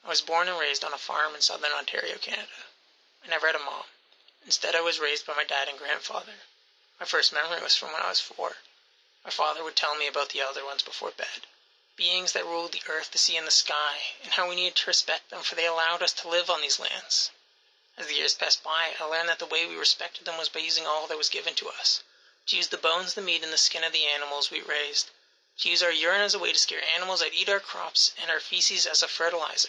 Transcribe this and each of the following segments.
I was born and raised on a farm in southern Ontario, Canada. I never had a mom. Instead, I was raised by my dad and grandfather. My first memory was from when I was 4. My father would tell me about the Elder Ones before bed. Beings that ruled the earth, the sea, and the sky, and how we needed to respect them, for they allowed us to live on these lands. As the years passed by, I learned that the way we respected them was by using all that was given to us. To use the bones, the meat, and the skin of the animals we raised. To use our urine as a way to scare animals that eat our crops, and our feces as a fertilizer.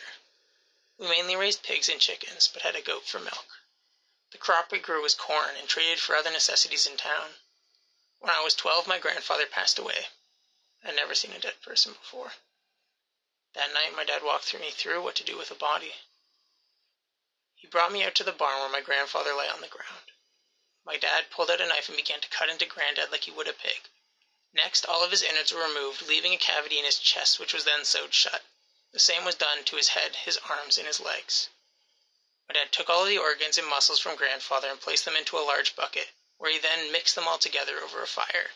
We mainly raised pigs and chickens, but had a goat for milk. The crop we grew was corn and traded for other necessities in town. When I was 12, my grandfather passed away. I had never seen a dead person before. That night, my dad walked me through what to do with a body. He brought me out to the barn where my grandfather lay on the ground. My dad pulled out a knife and began to cut into Granddad like he would a pig. Next, all of his innards were removed, leaving a cavity in his chest, which was then sewed shut. The same was done to his head, his arms, and his legs. My dad took all of the organs and muscles from Grandfather and placed them into a large bucket, where he then mixed them all together over a fire.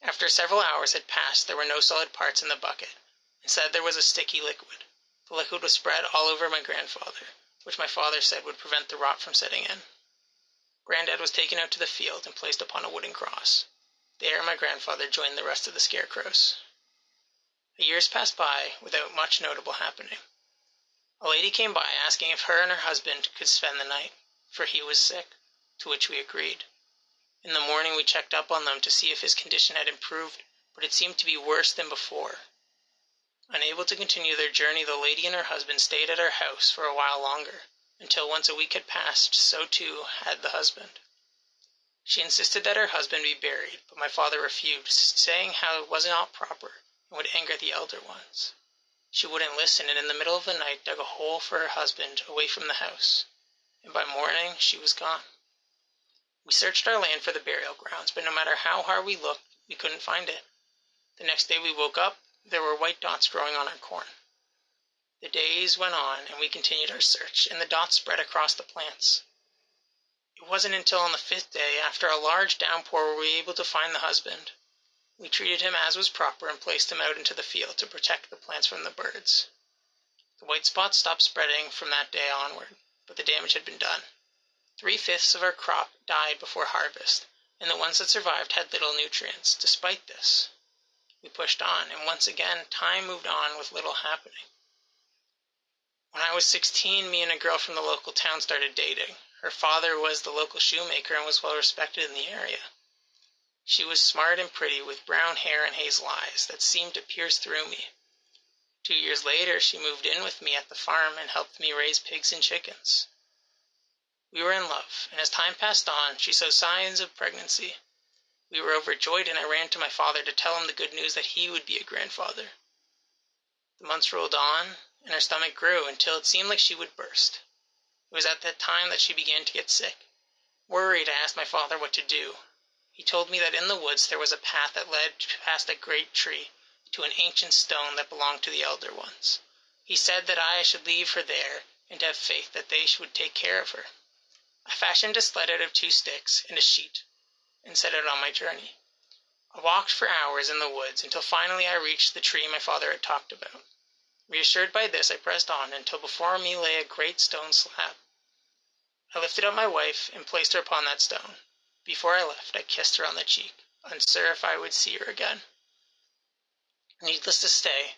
After several hours had passed, there were no solid parts in the bucket. Instead, there was a sticky liquid. The liquid was spread all over my grandfather, which my father said would prevent the rot from setting in. Granddad was taken out to the field and placed upon a wooden cross. There, my grandfather joined the rest of the Scarecrows. The years passed by without much notable happening. A lady came by asking if her and her husband could spend the night, for he was sick, to which we agreed. In the morning we checked up on them to see if his condition had improved, but it seemed to be worse than before. Unable to continue their journey, the lady and her husband stayed at our house for a while longer, until once a week had passed, so too had the husband. She insisted that her husband be buried, but my father refused, saying how it was not proper and would anger the Elder Ones. She wouldn't listen, and in the middle of the night dug a hole for her husband away from the house, and by morning she was gone. We searched our land for the burial grounds, but no matter how hard we looked, we couldn't find it. The next day we woke up, there were white dots growing on our corn. The days went on, and we continued our search, and the dots spread across the plants. It wasn't until on the 5th day, after a large downpour, were we able to find the husband. We treated him as was proper and placed him out into the field to protect the plants from the birds. The white spots stopped spreading from that day onward, but the damage had been done. 3/5 of our crop died before harvest, and the ones that survived had little nutrients. Despite this, we pushed on, and once again, time moved on with little happening. When I was 16, me and a girl from the local town started dating. Her father was the local shoemaker and was well respected in the area. She was smart and pretty, with brown hair and hazel eyes that seemed to pierce through me. 2 years later, she moved in with me at the farm and helped me raise pigs and chickens. We were in love, and as time passed on, she showed signs of pregnancy. We were overjoyed, and I ran to my father to tell him the good news that he would be a grandfather. The months rolled on, and her stomach grew until it seemed like she would burst. It was at that time that she began to get sick. Worried, I asked my father what to do. He told me that in the woods there was a path that led past a great tree to an ancient stone that belonged to the Elder Ones. He said that I should leave her there and have faith that they would take care of her. I fashioned a sled out of 2 sticks and a sheet and set out on my journey. I walked for hours in the woods until finally I reached the tree my father had talked about. Reassured by this, I pressed on until before me lay a great stone slab. I lifted up my wife and placed her upon that stone. Before I left, I kissed her on the cheek, uncertain if I would see her again. Needless to say,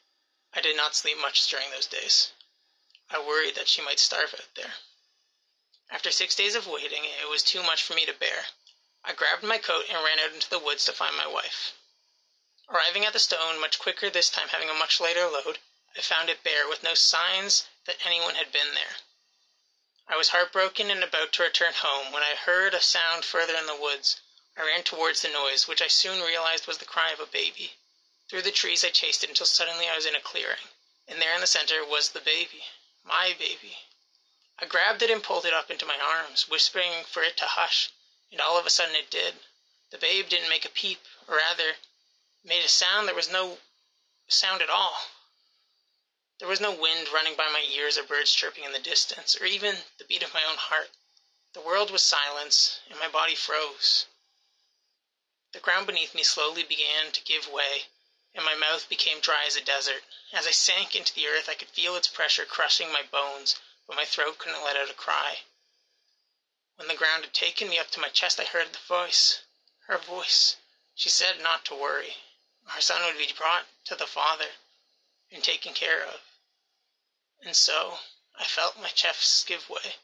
I did not sleep much during those days. I worried that she might starve out there. After 6 days of waiting, it was too much for me to bear. I grabbed my coat and ran out into the woods to find my wife. Arriving at the stone much quicker this time, having a much lighter load, I found it bare, with no signs that anyone had been there. I was heartbroken and about to return home when I heard a sound further in the woods. I ran towards the noise, which I soon realized was the cry of a baby. Through the trees I chased it until suddenly I was in a clearing, and there in the center was the baby, my baby. I grabbed it and pulled it up into my arms, whispering for it to hush, and all of a sudden it did. The babe didn't make a peep, or rather, made a sound. There was no sound at all. There was no wind running by my ears or birds chirping in the distance, or even the beat of my own heart. The world was silence, and my body froze. The ground beneath me slowly began to give way, and my mouth became dry as a desert. As I sank into the earth, I could feel its pressure crushing my bones, but my throat couldn't let out a cry. When the ground had taken me up to my chest, I heard the voice. Her voice. She said not to worry. Our son would be brought to the Father and taken care of. And so I felt my chest give way.